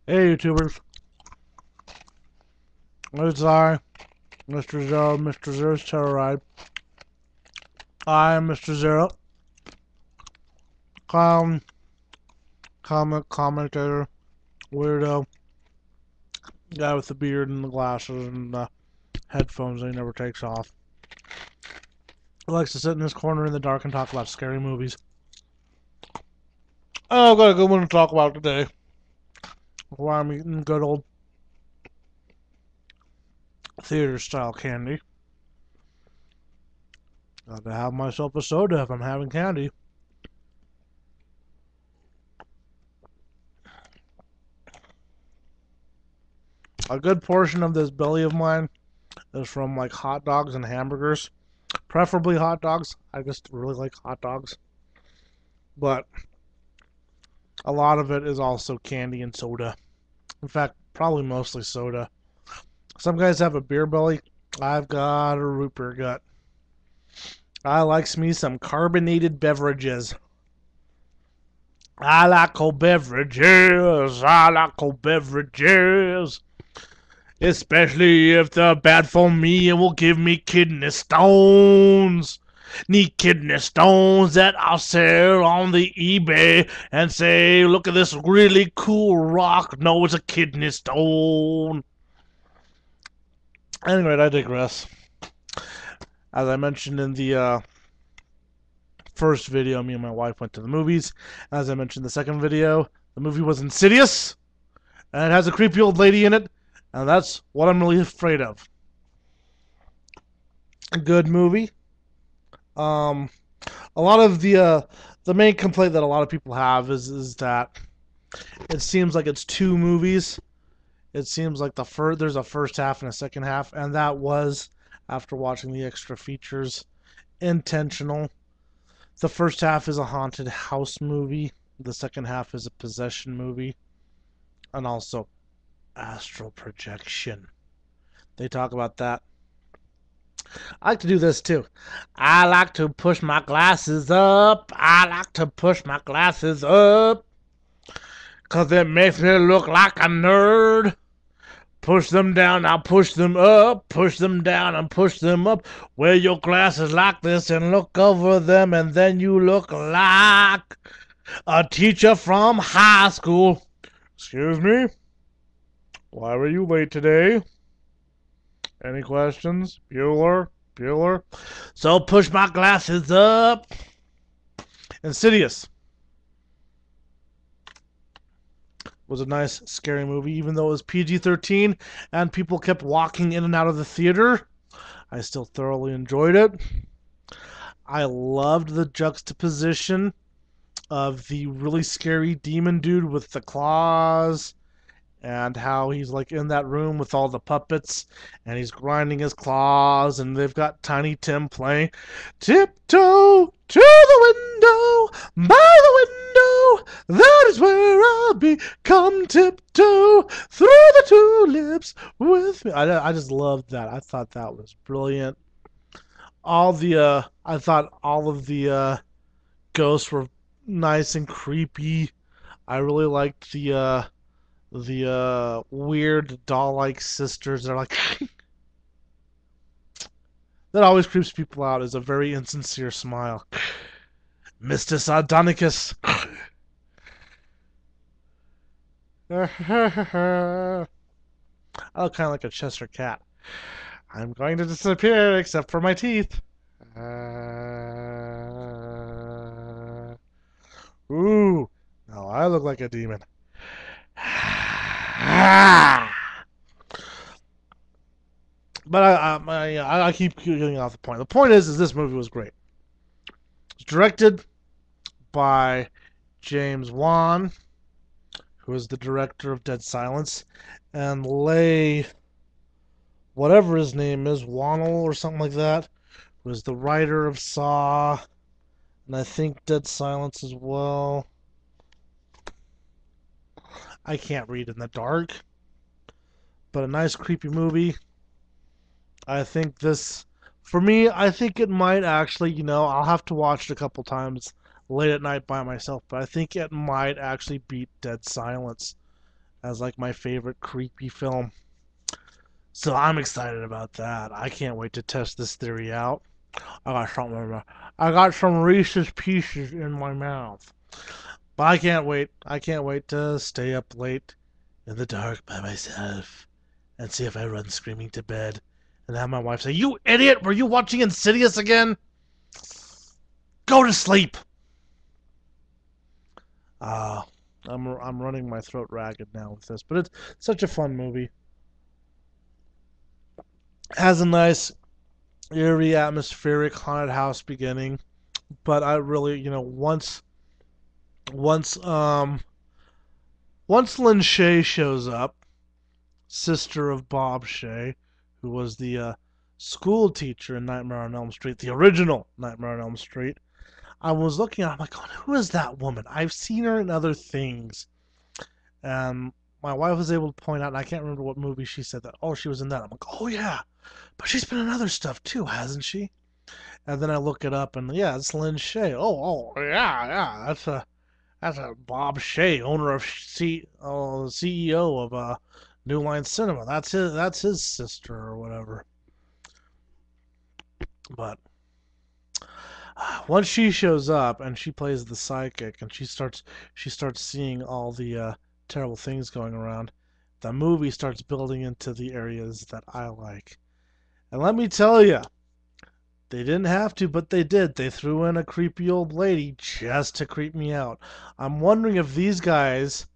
Hey YouTubers, it's I, Mr. Zero, Mr. Zero's Terror Ride. I am Mr. Zero, clown, comic, commentator, weirdo, guy with the beard and the glasses and the headphones that he never takes off. He likes to sit in his corner in the dark and talk about scary movies. Oh, I've got a good one to talk about today. While I'm eating good old theater style candy. Got to have myself a soda if I'm having candy. A good portion of this belly of mine is from like hot dogs and hamburgers. Preferably hot dogs. I just really like hot dogs. But a lot of it is also candy and soda. In fact, probably mostly soda. Some guys have a beer belly. I've got a root beer gut. I likes me some carbonated beverages. I like cold beverages. I like cold beverages. Especially if they're bad for me and will give me kidney stones. Need kidney stones that I'll sell on the eBay and say, look at this really cool rock. No, it's a kidney stone. Anyway, I digress. As I mentioned in the first video, me and my wife went to the movies. As I mentioned in the second video, the movie was Insidious, and it has a creepy old lady in it, and that's what I'm really afraid of. A good movie. A lot of the main complaint that a lot of people have is that it seems like it's two movies. It seems like there's a first half and a second half, and that was, after watching the extra features, intentional. The first half is a haunted house movie. The second half is a possession movie, and also astral projection. They talk about that. I like to do this too. I like to push my glasses up. I like to push my glasses up. 'Cause it makes me look like a nerd. Push them down, I'll push them up. Push them down and push them up. Wear your glasses like this and look over them, and then you look like a teacher from high school. Excuse me? Why were you late today? Any questions? Bueller? Bueller? So push my glasses up. Insidious was a nice, scary movie, even though it was PG-13 and people kept walking in and out of the theater. I still thoroughly enjoyed it. I loved the juxtaposition of the really scary demon dude with the claws, and how he's like in that room with all the puppets and he's grinding his claws, and they've got Tiny Tim playing Tiptoe to the window, by the window, that is where I'll be. Come tiptoe through the tulips with me. I just loved that. I thought that was brilliant. I thought all of the ghosts were nice and creepy. I really liked the weird doll-like sisters. They're like that always creeps people out, is a very insincere smile. Mr. Sardonicus. I look kind of like a Chester cat. I'm going to disappear except for my teeth. Ooh, now I look like a demon. But I keep getting off the point. The point is this movie was great. It's directed by James Wan, who is the director of Dead Silence, and Leigh, whatever his name is, Wannell or something like that, who is the writer of Saw, and I think Dead Silence as well. I can't read in the dark, but a nice creepy movie. I think this, for me, I think it might actually, I'll have to watch it a couple times late at night by myself, but I think it might actually beat Dead Silence as like my favorite creepy film. So I'm excited about that. I can't wait to test this theory out. I got something. I got some Reese's Pieces in my mouth. But I can't wait. I can't wait to stay up late in the dark by myself and see if I run screaming to bed and have my wife say, "You idiot! Were you watching Insidious again? Go to sleep." Uh, I'm running my throat ragged now with this, but it's such a fun movie. Has a nice eerie atmospheric haunted house beginning, but I really, once once Lynn Shay shows up, sister of Bob Shay, who was the school teacher in Nightmare on Elm Street, the original Nightmare on Elm Street. I was looking at, I'm like, God, who is that woman? I've seen her in other things, and my wife was able to point out, and I can't remember what movie she said that. Oh, she was in that. I'm like, oh yeah, but she's been in other stuff too, hasn't she? And then I look it up, and yeah, it's Lynn Shay. Oh, yeah, yeah, that's a Bob Shay, owner of CEO of New Line Cinema. That's his sister or whatever. But once she shows up and she plays the psychic and she starts seeing all the terrible things going around, the movie starts building into the areas that I like. And let me tell you, they didn't have to, but they did. They threw in a creepy old lady just to creep me out. I'm wondering if these guys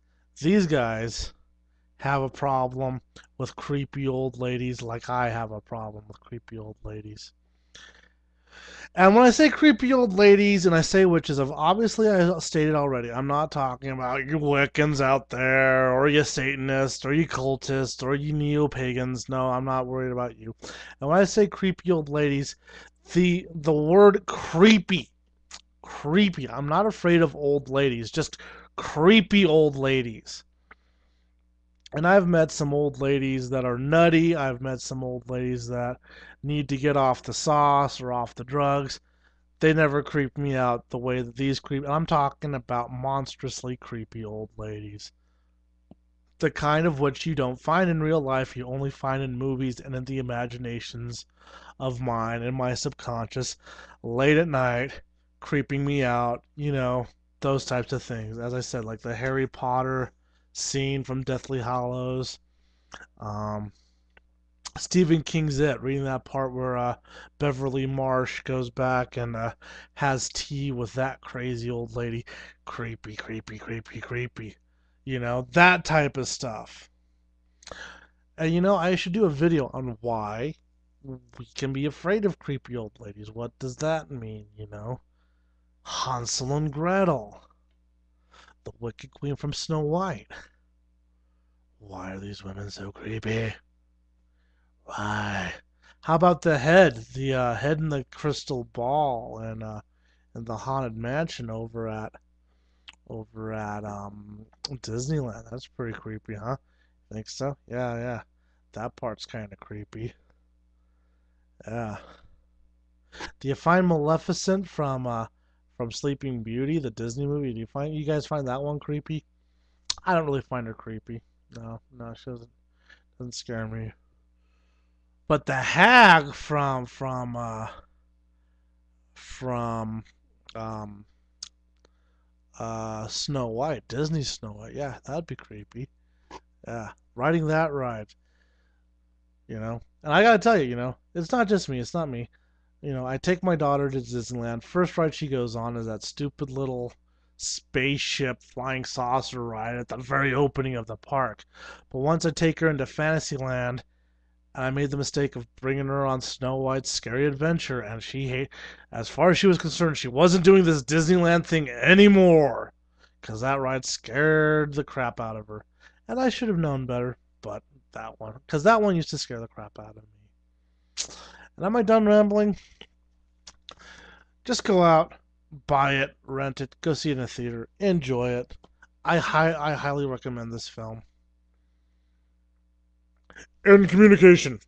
have a problem with creepy old ladies like I have a problem with creepy old ladies. And when I say creepy old ladies and I say witches, obviously I stated already, I'm not talking about you Wiccans out there, or you Satanists, or you cultists, or you neo-pagans. No, I'm not worried about you. And when I say creepy old ladies, the word creepy. I'm not afraid of old ladies, just creepy old ladies. And I've met some old ladies that are nutty. I've met some old ladies that need to get off the sauce or off the drugs. They never creep me out the way that these creep. And I'm talking about monstrously creepy old ladies. The kind of which you don't find in real life, you only find in movies and in the imaginations of mine and my subconscious late at night, creeping me out, those types of things. As I said, like the Harry Potter scene from Deathly Hallows. Um, Stephen King's It, reading that part where Beverly Marsh goes back and has tea with that crazy old lady. Creepy, creepy, creepy, creepy. That type of stuff. And I should do a video on why we can be afraid of creepy old ladies. What does that mean? Hansel and Gretel, the Wicked Queen from Snow White. Why are these women so creepy? Why? How about the head? The head in the crystal ball and in the haunted mansion over at Disneyland. That's pretty creepy, huh? Think so? Yeah, yeah. That part's kind of creepy. Yeah. Do you find Maleficent from Sleeping Beauty, the Disney movie? Do you guys find that one creepy? I don't really find her creepy. No, no, she doesn't scare me. But the hag from um Snow White, Disney Snow White, yeah, that'd be creepy. Yeah, riding that ride. And I gotta tell you, it's not just me, it's not me. I take my daughter to Disneyland. First ride she goes on is that stupid little spaceship flying saucer ride at the very opening of the park. But once I take her into Fantasyland, and I made the mistake of bringing her on Snow White's Scary Adventure, and as far as she was concerned, she wasn't doing this Disneyland thing anymore, because that ride scared the crap out of her, and I should have known better. But that one used to scare the crap out of me. And am I done rambling? Just go out, buy it, rent it, go see it in a theater, enjoy it. I highly recommend this film. In communication.